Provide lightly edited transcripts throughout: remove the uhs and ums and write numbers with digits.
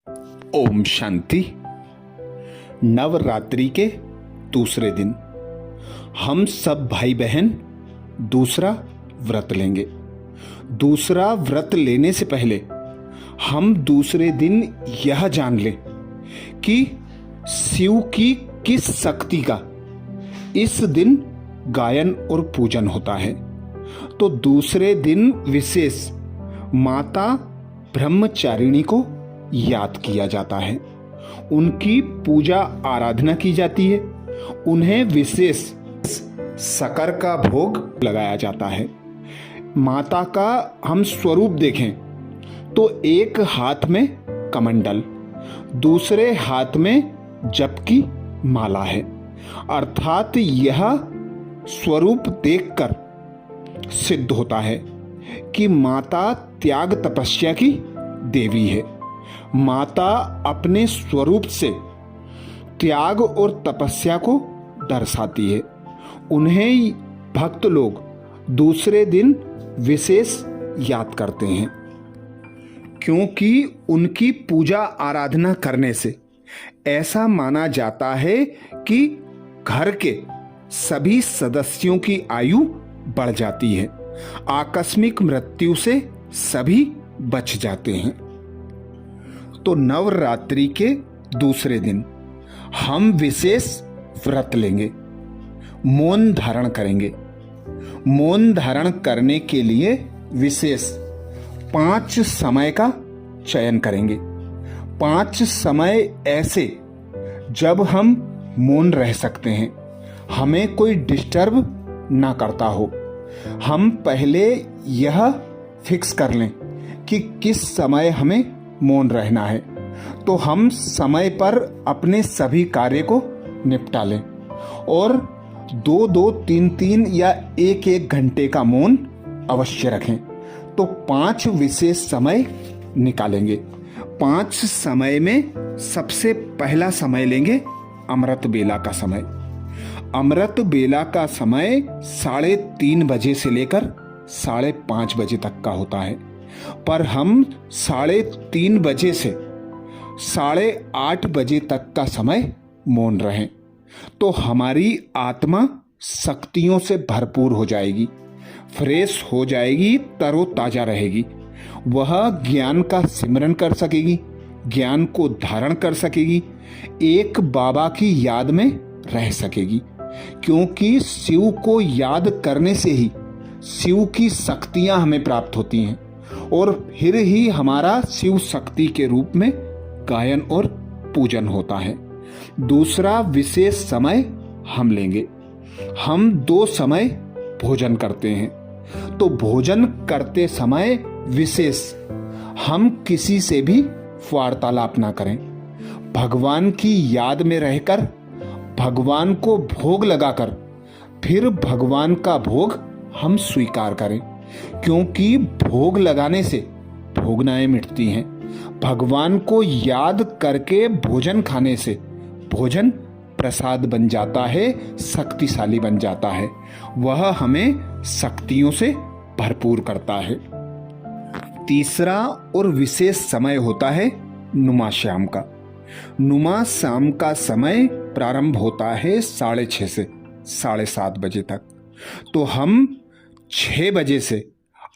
ओम शांति। नवरात्रि के दूसरे दिन हम सब भाई बहन दूसरा व्रत लेंगे। दूसरा व्रत लेने से पहले हम दूसरे दिन यह जान लें कि शिव की किस शक्ति का इस दिन गायन और पूजन होता है। तो दूसरे दिन विशेष माता ब्रह्मचारिणी को याद किया जाता है, उनकी पूजा आराधना की जाती है, उन्हें विशेष शक्कर का भोग लगाया जाता है। माता का हम स्वरूप देखें तो एक हाथ में कमंडल, दूसरे हाथ में जप की माला है, अर्थात यह स्वरूप देखकर सिद्ध होता है कि माता त्याग तपस्या की देवी है। माता अपने स्वरूप से त्याग और तपस्या को दर्शाती है। उन्हें भक्त लोग दूसरे दिन विशेष याद करते हैं, क्योंकि उनकी पूजा आराधना करने से ऐसा माना जाता है कि घर के सभी सदस्यों की आयु बढ़ जाती है, आकस्मिक मृत्यु से सभी बच जाते हैं। तो नवरात्रि के दूसरे दिन हम विशेष व्रत लेंगे, मौन धारण करेंगे। मौन धारण करने के लिए विशेष 5 समय का चयन करेंगे। 5 समय ऐसे जब हम मौन रह सकते हैं, हमें कोई डिस्टर्ब ना करता हो। हम पहले यह फिक्स कर लें कि किस समय हमें मौन रहना है, तो हम समय पर अपने सभी कार्य को निपटा लें और 2-2, 3-3 या 1-1 घंटे का मौन अवश्य रखें। तो 5 विशेष समय निकालेंगे। 5 समय में सबसे पहला समय लेंगे अमृत बेला का समय। अमृत बेला का समय 3:30 बजे से लेकर 5:30 बजे तक का होता है, पर हम 3:30 बजे से 8:30 बजे तक का समय मौन रहें, तो हमारी आत्मा शक्तियों से भरपूर हो जाएगी, फ्रेश हो जाएगी, तरोताजा रहेगी। वह ज्ञान का सिमरन कर सकेगी, ज्ञान को धारण कर सकेगी, एक बाबा की याद में रह सकेगी, क्योंकि शिव को याद करने से ही शिव की शक्तियां हमें प्राप्त होती हैं और फिर ही हमारा शिव शक्ति के रूप में गायन और पूजन होता है। दूसरा विशेष समय हम लेंगे। हम 2 समय भोजन करते हैं, तो भोजन करते समय विशेष हम किसी से भी वार्तालाप ना करें। भगवान की याद में रहकर भगवान को भोग लगाकर फिर भगवान का भोग हम स्वीकार करें, क्योंकि भोग लगाने से भोगनाएं मिटती हैं। भगवान को याद करके भोजन खाने से भोजन प्रसाद बन जाता है, शक्तिशाली बन जाता है, वह हमें शक्तियों से भरपूर करता है। तीसरा और विशेष समय होता है नुमा श्याम का। नुमा शाम का समय प्रारंभ होता है 6:30 से 7:30 बजे तक। तो हम 6 बजे से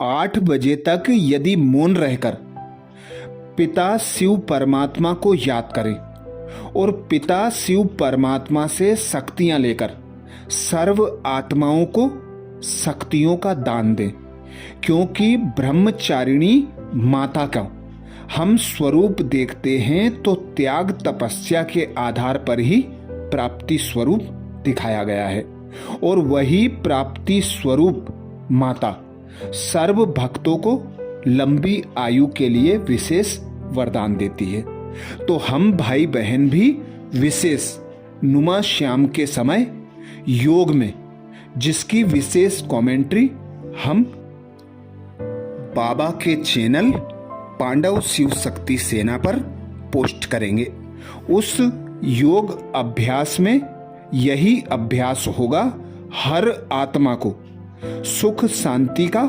8 बजे तक यदि मौन रहकर पिता शिव परमात्मा को याद करें और पिता शिव परमात्मा से शक्तियां लेकर सर्व आत्माओं को शक्तियों का दान दें, क्योंकि ब्रह्मचारिणी माता का हम स्वरूप देखते हैं तो त्याग तपस्या के आधार पर ही प्राप्ति स्वरूप दिखाया गया है, और वही प्राप्ति स्वरूप माता सर्व भक्तों को लंबी आयु के लिए विशेष वरदान देती है। तो हम भाई बहन भी विशेष नुमा श्याम के समय योग में, जिसकी विशेष कमेंट्री हम बाबा के चैनल पांडव शिव शक्ति सेना पर पोस्ट करेंगे, उस योग अभ्यास में यही अभ्यास होगा, हर आत्मा को सुख शांति का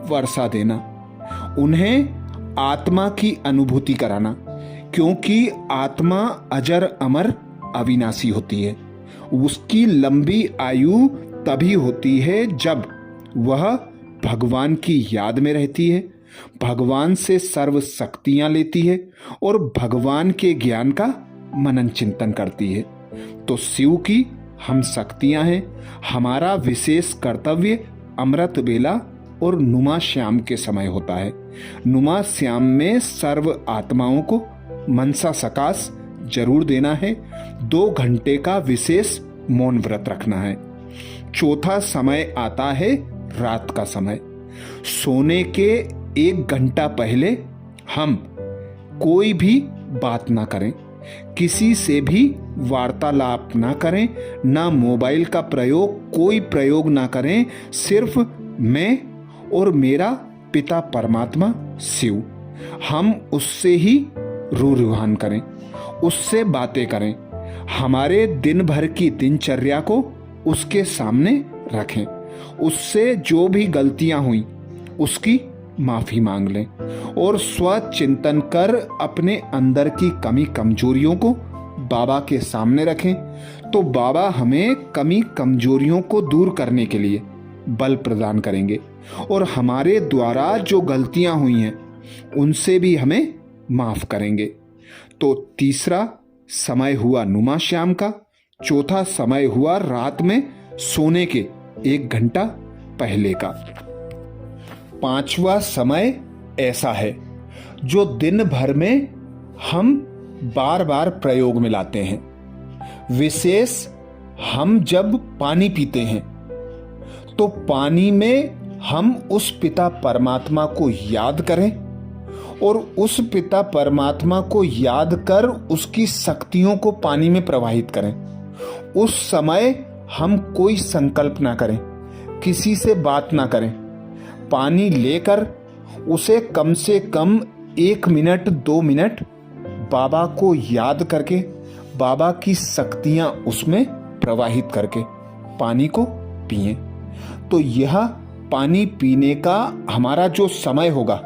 वर्षा देना, उन्हें आत्मा की अनुभूति कराना क्योंकि आत्मा अजर अमर अविनाशी होती है। उसकी लंबी आयु तभी होती है जब वह भगवान की याद में रहती है, भगवान से सर्व शक्तियां लेती है और भगवान के ज्ञान का मनन चिंतन करती है। तो शिव की हम शक्तियां हैं। हमारा विशेष कर्तव्य अमृत बेला और नुमा श्याम के समय होता है। नुमा श्याम में सर्व आत्माओं को मनसा सकाश जरूर देना है। 2 घंटे का विशेष मौन व्रत रखना है। चौथा समय आता है रात का समय। सोने के 1 घंटा पहले हम कोई भी बात ना करें, किसी से भी वार्तालाप ना करें, ना मोबाइल का कोई प्रयोग ना करें। सिर्फ मैं और मेरा पिता परमात्मा शिव, हम उससे ही रूहान करें, उससे बातें करें। हमारे दिन भर की दिनचर्या को उसके सामने रखें। उससे जो भी गलतियां हुई उसकी माफी मांग लें और स्वचिंतन कर अपने अंदर की कमी कमजोरियों को बाबा के सामने रखें। तो बाबा हमें कमी कमजोरियों को दूर करने के लिए बल प्रदान करेंगे और हमारे द्वारा जो गलतियां हुई हैं उनसे भी हमें माफ करेंगे। तो तीसरा समय हुआ नुमा श्याम का, चौथा समय हुआ रात में सोने के 1 घंटा पहले का। 5वां समय ऐसा है जो दिन भर में हम बार बार प्रयोग में लाते हैं। विशेष हम जब पानी पीते हैं तो पानी में हम उस पिता परमात्मा को याद करें और उस पिता परमात्मा को याद कर उसकी शक्तियों को पानी में प्रवाहित करें। उस समय हम कोई संकल्प ना करें, किसी से बात ना करें। पानी लेकर उसे कम से कम 1 मिनट 2 मिनट बाबा को याद करके, बाबा की शक्तियां उसमें प्रवाहित करके पानी को पिएं। तो यह पानी पीने का हमारा जो समय होगा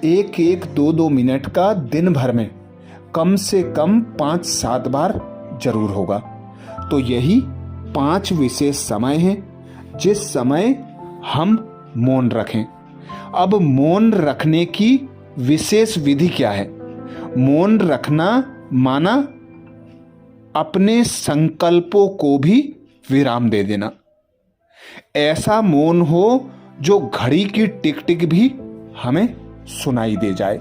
1-1, 2-2 मिनट का दिन भर में कम से कम 5-7 बार जरूर होगा। तो यही 5 विशेष समय हैं जिस समय हम मौन रखें। अब मौन रखने की विशेष विधि क्या है? मौन रखना माना अपने संकल्पों को भी विराम दे देना। ऐसा मौन हो जो घड़ी की टिक टिक भी हमें सुनाई दे जाए।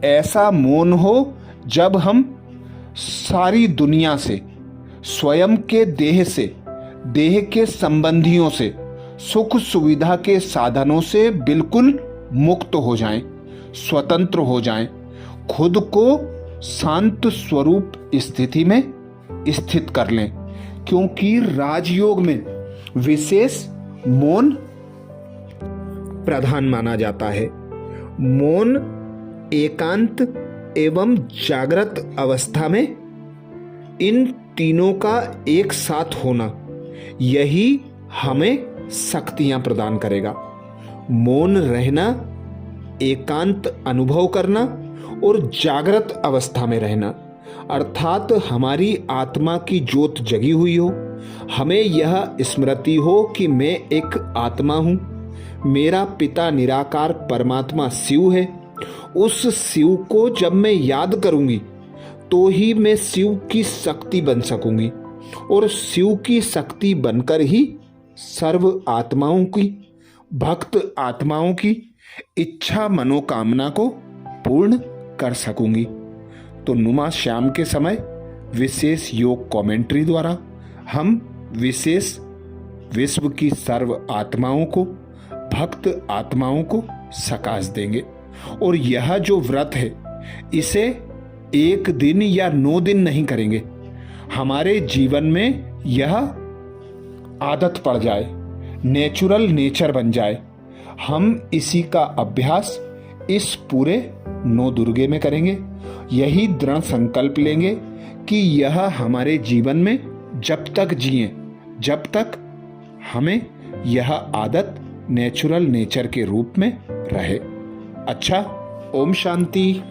ऐसा मौन हो जब हम सारी दुनिया से, स्वयं के देह से, देह के संबंधियों से, सुख सुविधा के साधनों से बिल्कुल मुक्त हो जाएं, स्वतंत्र हो जाएं, खुद को शांत स्वरूप स्थिति में स्थित कर लें। क्योंकि राजयोग में विशेष मौन प्रधान माना जाता है। मौन एकांत एवं जागृत अवस्था में इन तीनों का एक साथ होना, यही हमें शक्तियां प्रदान करेगा। मौन रहना, एकांत अनुभव करना और जागृत अवस्था में रहना, अर्थात हमारी आत्मा की ज्योत जगी हुई हो, हमें यह स्मृति हो कि मैं एक आत्मा हूं, मेरा पिता निराकार परमात्मा शिव है। उस शिव को जब मैं याद करूंगी तो ही मैं शिव की शक्ति बन सकूंगी और शिव की शक्ति बनकर ही सर्व आत्माओं की, भक्त आत्माओं की इच्छा मनोकामना को पूर्ण कर सकूंगी। तो नुमा श्याम के समय विशेष योग कमेंट्री द्वारा हम विशेष विश्व की सर्व आत्माओं को, भक्त आत्माओं को सकाश देंगे। और यह जो व्रत है इसे 1 दिन या 9 दिन नहीं करेंगे, हमारे जीवन में यह आदत पड़ जाए, नेचुरल नेचर बन जाए। हम इसी का अभ्यास इस पूरे 9 दुर्गे में करेंगे। यही दृढ़ संकल्प लेंगे कि यह हमारे जीवन में जब तक जिए, जब तक हमें यह आदत नेचुरल नेचर के रूप में रहे। अच्छा, ओम शांति।